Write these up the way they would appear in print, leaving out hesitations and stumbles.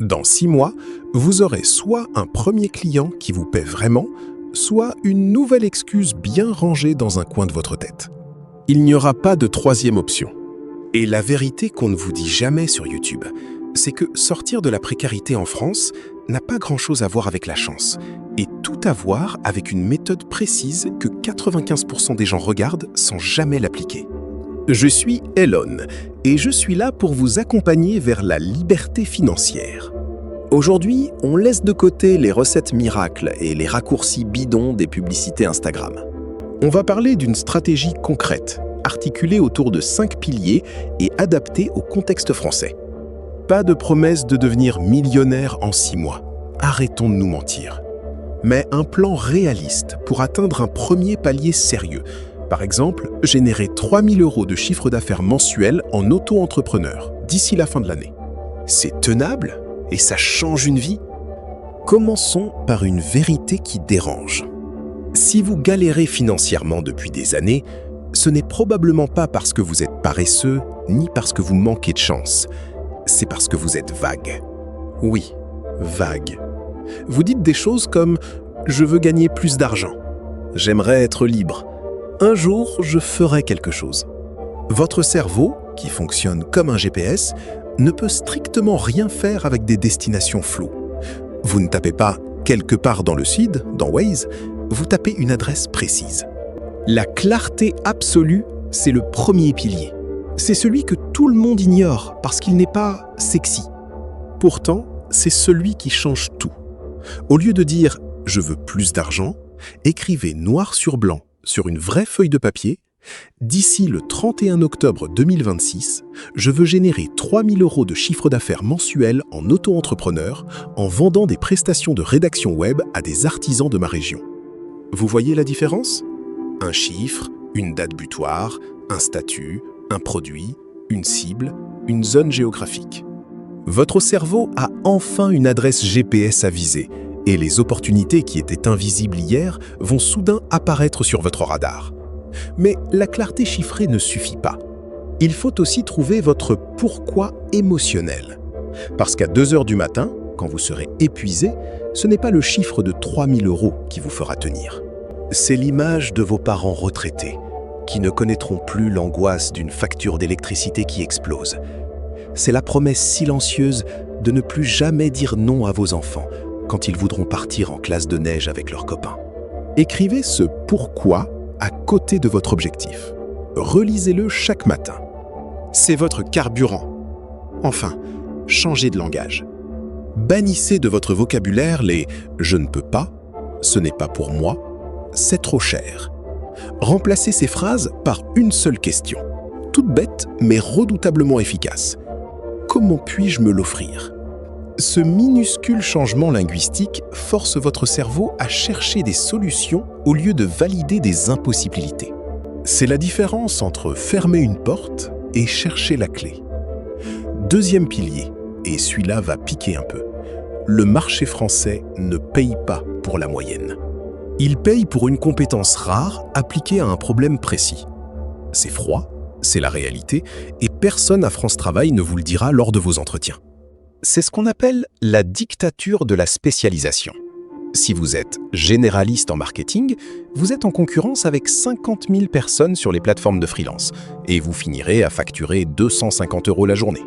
Dans 6 mois, vous aurez soit un premier client qui vous paie vraiment, soit une nouvelle excuse bien rangée dans un coin de votre tête. Il n'y aura pas de troisième option. Et la vérité qu'on ne vous dit jamais sur YouTube, c'est que sortir de la précarité en France n'a pas grand-chose à voir avec la chance, et tout à voir avec une méthode précise que 95% des gens regardent sans jamais l'appliquer. Je suis Elon, et je suis là pour vous accompagner vers la liberté financière. Aujourd'hui, on laisse de côté les recettes miracles et les raccourcis bidons des publicités Instagram. On va parler d'une stratégie concrète, articulée autour de 5 piliers et adaptée au contexte français. Pas de promesse de devenir millionnaire en 6 mois. Arrêtons de nous mentir. Mais un plan réaliste pour atteindre un premier palier sérieux. Par exemple, générer 3 000 € de chiffre d'affaires mensuel en auto-entrepreneur d'ici la fin de l'année. C'est tenable et ça change une vie. Commençons par une vérité qui dérange. Si vous galérez financièrement depuis des années, ce n'est probablement pas parce que vous êtes paresseux ni parce que vous manquez de chance. C'est parce que vous êtes vague. Oui, vague. Vous dites des choses comme « je veux gagner plus d'argent »,« j'aimerais être libre »,« un jour, je ferai quelque chose ». Votre cerveau, qui fonctionne comme un GPS, ne peut strictement rien faire avec des destinations floues. Vous ne tapez pas « quelque part dans le sud » dans Waze, vous tapez une adresse précise. La clarté absolue, c'est le premier pilier. C'est celui que tout le monde ignore parce qu'il n'est pas sexy. Pourtant, c'est celui qui change tout. Au lieu de dire « je veux plus d'argent », écrivez noir sur blanc sur une vraie feuille de papier « D'ici le 31 octobre 2026, je veux générer 3 000 € de chiffre d'affaires mensuel en auto-entrepreneur en vendant des prestations de rédaction web à des artisans de ma région. » Vous voyez la différence ? Un chiffre, une date butoir, un statut, un produit, une cible, une zone géographique. Votre cerveau a enfin une adresse GPS à viser et les opportunités qui étaient invisibles hier vont soudain apparaître sur votre radar. Mais la clarté chiffrée ne suffit pas. Il faut aussi trouver votre pourquoi émotionnel. Parce qu'à 2 heures du matin, quand vous serez épuisé, ce n'est pas le chiffre de 3 000 € qui vous fera tenir. C'est l'image de vos parents retraités, qui ne connaîtront plus l'angoisse d'une facture d'électricité qui explose. C'est la promesse silencieuse de ne plus jamais dire non à vos enfants quand ils voudront partir en classe de neige avec leurs copains. Écrivez ce « pourquoi » à côté de votre objectif. Relisez-le chaque matin. C'est votre carburant. Enfin, changez de langage. Bannissez de votre vocabulaire les « je ne peux pas »,« ce n'est pas pour moi »,« c'est trop cher ». Remplacez ces phrases par une seule question. Toute bête, mais redoutablement efficace. Comment puis-je me l'offrir ? Ce minuscule changement linguistique force votre cerveau à chercher des solutions au lieu de valider des impossibilités. C'est la différence entre fermer une porte et chercher la clé. Deuxième pilier, et celui-là va piquer un peu. Le marché français ne paye pas pour la moyenne. Il paye pour une compétence rare appliquée à un problème précis. C'est froid, c'est la réalité, et personne à France Travail ne vous le dira lors de vos entretiens. C'est ce qu'on appelle la dictature de la spécialisation. Si vous êtes généraliste en marketing, vous êtes en concurrence avec 50 000 personnes sur les plateformes de freelance, et vous finirez à facturer 250 € la journée.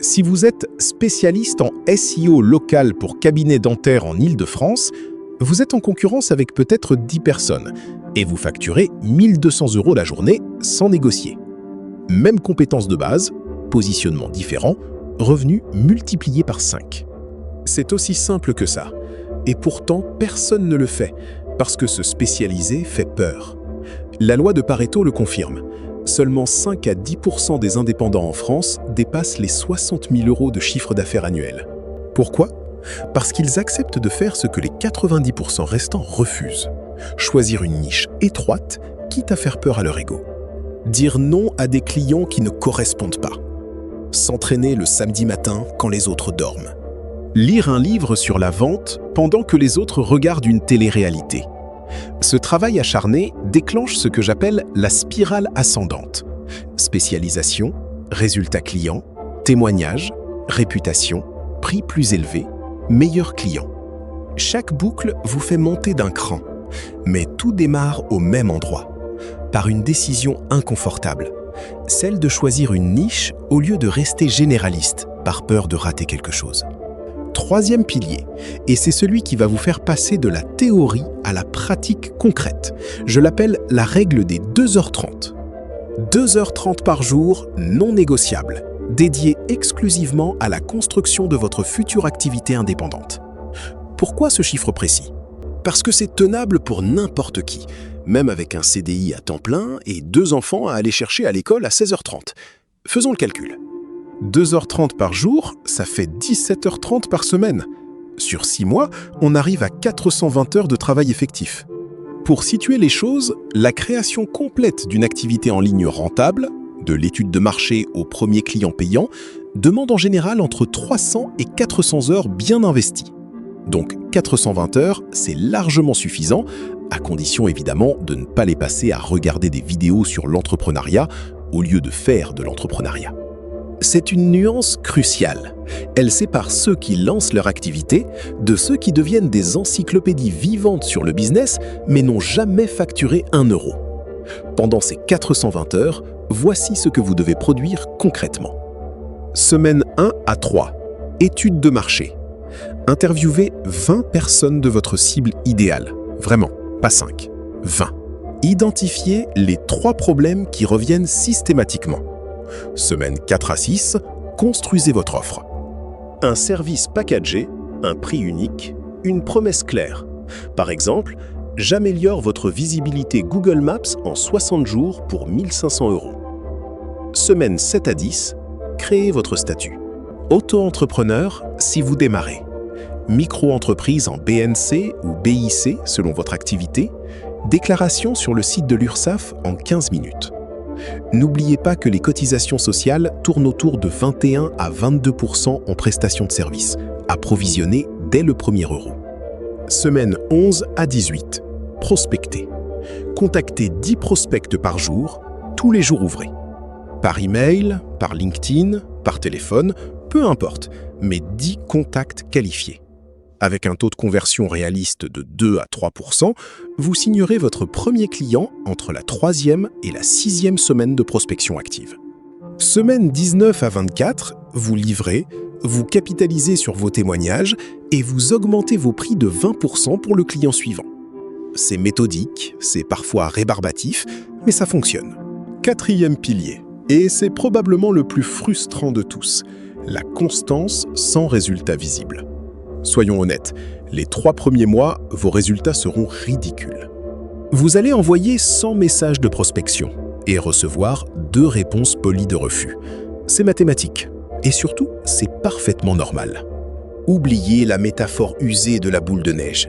Si vous êtes spécialiste en SEO local pour cabinet dentaire en Île-de-France, vous êtes en concurrence avec peut-être 10 personnes, et vous facturez 1 200 € la journée sans négocier. Même compétences de base, positionnement différent, revenus multipliés par 5. C'est aussi simple que ça. Et pourtant, personne ne le fait, parce que se spécialiser fait peur. La loi de Pareto le confirme. Seulement 5 à 10% des indépendants en France dépassent les 60 000 € de chiffre d'affaires annuel. Pourquoi ? Parce qu'ils acceptent de faire ce que les 90% restants refusent. Choisir une niche étroite, quitte à faire peur à leur ego. Dire non à des clients qui ne correspondent pas. S'entraîner le samedi matin quand les autres dorment. Lire un livre sur la vente pendant que les autres regardent une télé-réalité. Ce travail acharné déclenche ce que j'appelle la spirale ascendante. Spécialisation, résultats clients, témoignages, réputation, prix plus élevé, meilleur client. Chaque boucle vous fait monter d'un cran, mais tout démarre au même endroit, par une décision inconfortable, celle de choisir une niche au lieu de rester généraliste par peur de rater quelque chose. Troisième pilier, et c'est celui qui va vous faire passer de la théorie à la pratique concrète. Je l'appelle la règle des 2h30. 2h30 par jour, non négociable, dédiée exclusivement à la construction de votre future activité indépendante. Pourquoi ce chiffre précis? Parce que c'est tenable pour n'importe qui, même avec un CDI à temps plein et 2 enfants à aller chercher à l'école à 16h30. Faisons le calcul. 2h30 par jour, ça fait 17h30 par semaine. Sur 6 mois, on arrive à 420 heures de travail effectif. Pour situer les choses, la création complète d'une activité en ligne rentable, de l'étude de marché au premier client payant, demande en général entre 300 et 400 heures bien investies. Donc 420 heures, c'est largement suffisant, à condition évidemment de ne pas les passer à regarder des vidéos sur l'entrepreneuriat au lieu de faire de l'entrepreneuriat. C'est une nuance cruciale. Elle sépare ceux qui lancent leur activité de ceux qui deviennent des encyclopédies vivantes sur le business mais n'ont jamais facturé 1 euro. Pendant ces 420 heures, voici ce que vous devez produire concrètement. Semaine 1 à 3. Étude de marché. Interviewez 20 personnes de votre cible idéale. Vraiment, pas 5. 20. Identifiez les 3 problèmes qui reviennent systématiquement. Semaine 4 à 6, construisez votre offre. Un service packagé, un prix unique, une promesse claire. Par exemple, j'améliore votre visibilité Google Maps en 60 jours pour 1 500 euros. Semaine 7 à 10, créez votre statut. Auto-entrepreneur si vous démarrez. Micro-entreprise en BNC ou BIC selon votre activité. Déclaration sur le site de l'URSSAF en 15 minutes. N'oubliez pas que les cotisations sociales tournent autour de 21 à 22% en prestations de services, à provisionner dès le premier euro. Semaine 11 à 18. Prospectez. Contactez 10 prospects par jour, tous les jours ouvrés. Par email, par LinkedIn, par téléphone, peu importe, mais 10 contacts qualifiés. Avec un taux de conversion réaliste de 2 à 3%, vous signerez votre premier client entre la 3e et la 6e semaine de prospection active. Semaine 19 à 24, vous livrez, vous capitalisez sur vos témoignages et vous augmentez vos prix de 20% pour le client suivant. C'est méthodique, c'est parfois rébarbatif, mais ça fonctionne. 4e pilier, et c'est probablement le plus frustrant de tous, la constance sans résultat visible. Soyons honnêtes, les 3 premiers mois, vos résultats seront ridicules. Vous allez envoyer 100 messages de prospection et recevoir 2 réponses polies de refus. C'est mathématique. Et surtout, c'est parfaitement normal. Oubliez la métaphore usée de la boule de neige.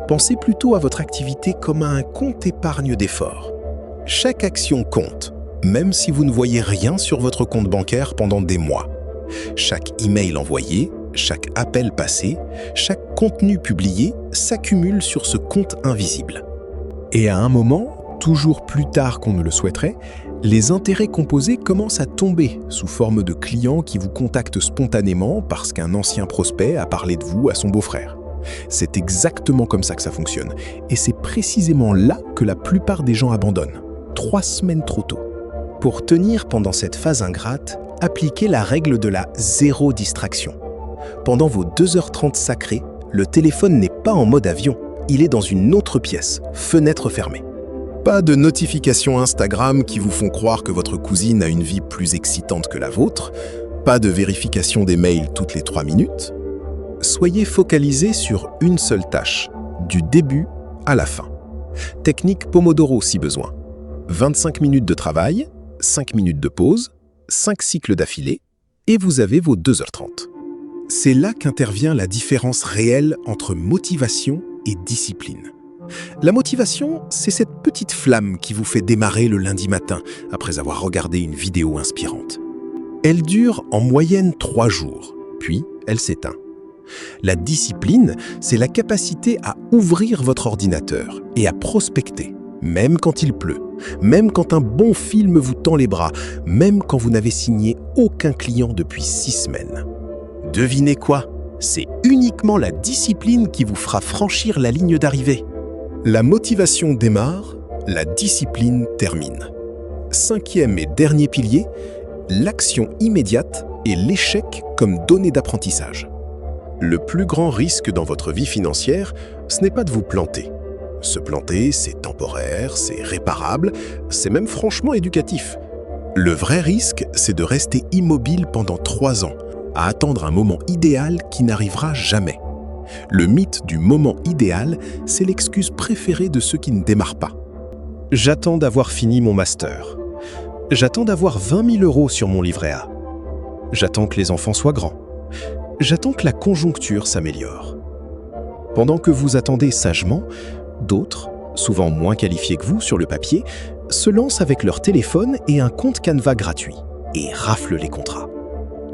Pensez plutôt à votre activité comme à un compte épargne d'effort. Chaque action compte, même si vous ne voyez rien sur votre compte bancaire pendant des mois. Chaque email envoyé, chaque appel passé, chaque contenu publié s'accumule sur ce compte invisible. Et à un moment, toujours plus tard qu'on ne le souhaiterait, les intérêts composés commencent à tomber sous forme de clients qui vous contactent spontanément parce qu'un ancien prospect a parlé de vous à son beau-frère. C'est exactement comme ça que ça fonctionne. Et c'est précisément là que la plupart des gens abandonnent. 3 semaines trop tôt. Pour tenir pendant cette phase ingrate, appliquez la règle de la zéro distraction. Pendant vos 2h30 sacrées, le téléphone n'est pas en mode avion, il est dans une autre pièce, fenêtre fermée. Pas de notifications Instagram qui vous font croire que votre cousine a une vie plus excitante que la vôtre, pas de vérification des mails toutes les 3 minutes. Soyez focalisé sur une seule tâche, du début à la fin. Technique Pomodoro si besoin. 25 minutes de travail, 5 minutes de pause, 5 cycles d'affilée, et vous avez vos 2h30. C'est là qu'intervient la différence réelle entre motivation et discipline. La motivation, c'est cette petite flamme qui vous fait démarrer le lundi matin après avoir regardé une vidéo inspirante. Elle dure en moyenne 3 jours, puis elle s'éteint. La discipline, c'est la capacité à ouvrir votre ordinateur et à prospecter, même quand il pleut, même quand un bon film vous tend les bras, même quand vous n'avez signé aucun client depuis 6 semaines. Devinez quoi? C'est uniquement la discipline qui vous fera franchir la ligne d'arrivée. La motivation démarre, la discipline termine. 5e et dernier pilier, l'action immédiate et l'échec comme donnée d'apprentissage. Le plus grand risque dans votre vie financière, ce n'est pas de vous planter. Se planter, c'est temporaire, c'est réparable, c'est même franchement éducatif. Le vrai risque, c'est de rester immobile pendant 3 ans, à attendre un moment idéal qui n'arrivera jamais. Le mythe du moment idéal, c'est l'excuse préférée de ceux qui ne démarrent pas. J'attends d'avoir fini mon master. J'attends d'avoir 20 000 € sur mon livret A. J'attends que les enfants soient grands. J'attends que la conjoncture s'améliore. Pendant que vous attendez sagement, d'autres, souvent moins qualifiés que vous sur le papier, se lancent avec leur téléphone et un compte Canva gratuit et raflent les contrats.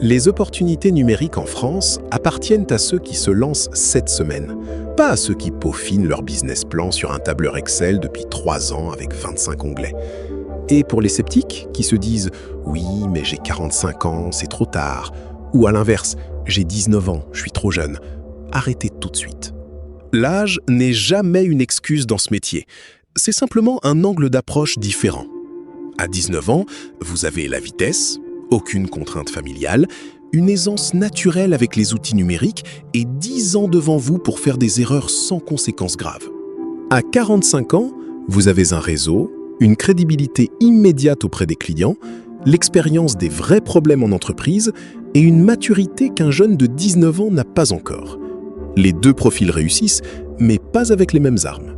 Les opportunités numériques en France appartiennent à ceux qui se lancent cette semaine, pas à ceux qui peaufinent leur business plan sur un tableur Excel depuis 3 ans avec 25 onglets. Et pour les sceptiques qui se disent « Oui, mais j'ai 45 ans, c'est trop tard » ou à l'inverse « J'ai 19 ans, je suis trop jeune », arrêtez tout de suite. L'âge n'est jamais une excuse dans ce métier. C'est simplement un angle d'approche différent. À 19 ans, vous avez la vitesse, aucune contrainte familiale, une aisance naturelle avec les outils numériques et 10 ans devant vous pour faire des erreurs sans conséquences graves. À 45 ans, vous avez un réseau, une crédibilité immédiate auprès des clients, l'expérience des vrais problèmes en entreprise et une maturité qu'un jeune de 19 ans n'a pas encore. Les deux profils réussissent, mais pas avec les mêmes armes.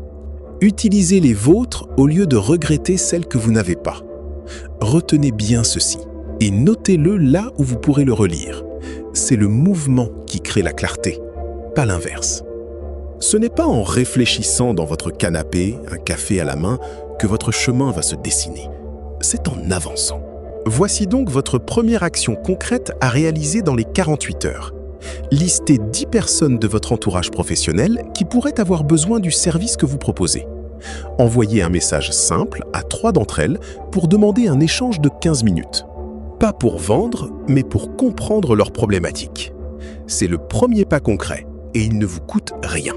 Utilisez les vôtres au lieu de regretter celles que vous n'avez pas. Retenez bien ceci et notez-le là où vous pourrez le relire. C'est le mouvement qui crée la clarté, pas l'inverse. Ce n'est pas en réfléchissant dans votre canapé, un café à la main, que votre chemin va se dessiner. C'est en avançant. Voici donc votre première action concrète à réaliser dans les 48 heures. Listez 10 personnes de votre entourage professionnel qui pourraient avoir besoin du service que vous proposez. Envoyez un message simple à 3 d'entre elles pour demander un échange de 15 minutes. Pas pour vendre, mais pour comprendre leurs problématiques. C'est le premier pas concret et il ne vous coûte rien.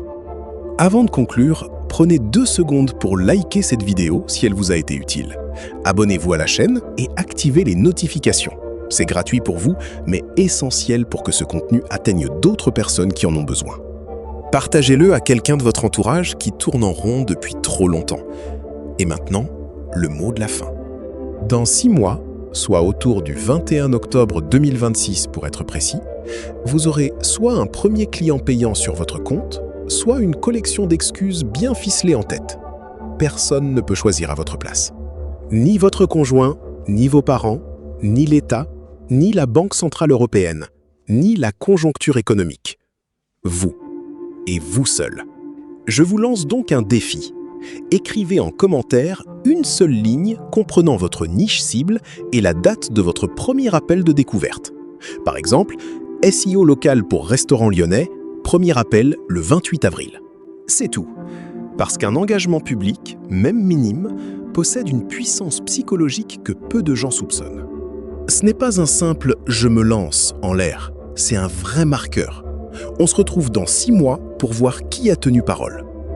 Avant de conclure, prenez 2 secondes pour liker cette vidéo si elle vous a été utile. Abonnez-vous à la chaîne et activez les notifications. C'est gratuit pour vous, mais essentiel pour que ce contenu atteigne d'autres personnes qui en ont besoin. Partagez-le à quelqu'un de votre entourage qui tourne en rond depuis trop longtemps. Et maintenant, le mot de la fin. Dans 6 mois, soit autour du 21 octobre 2026 pour être précis, vous aurez soit un premier client payant sur votre compte, soit une collection d'excuses bien ficelées en tête. Personne ne peut choisir à votre place. Ni votre conjoint, ni vos parents, ni l'État, ni la Banque centrale européenne, ni la conjoncture économique. Vous, et vous seul. Je vous lance donc un défi. Écrivez en commentaire une seule ligne comprenant votre niche cible et la date de votre premier appel de découverte. Par exemple, SEO local pour restaurant lyonnais, premier appel le 28 avril. C'est tout. Parce qu'un engagement public, même minime, possède une puissance psychologique que peu de gens soupçonnent. Ce n'est pas un simple « je me lance » en l'air, c'est un vrai marqueur. On se retrouve dans 6 mois pour voir qui a tenu parole.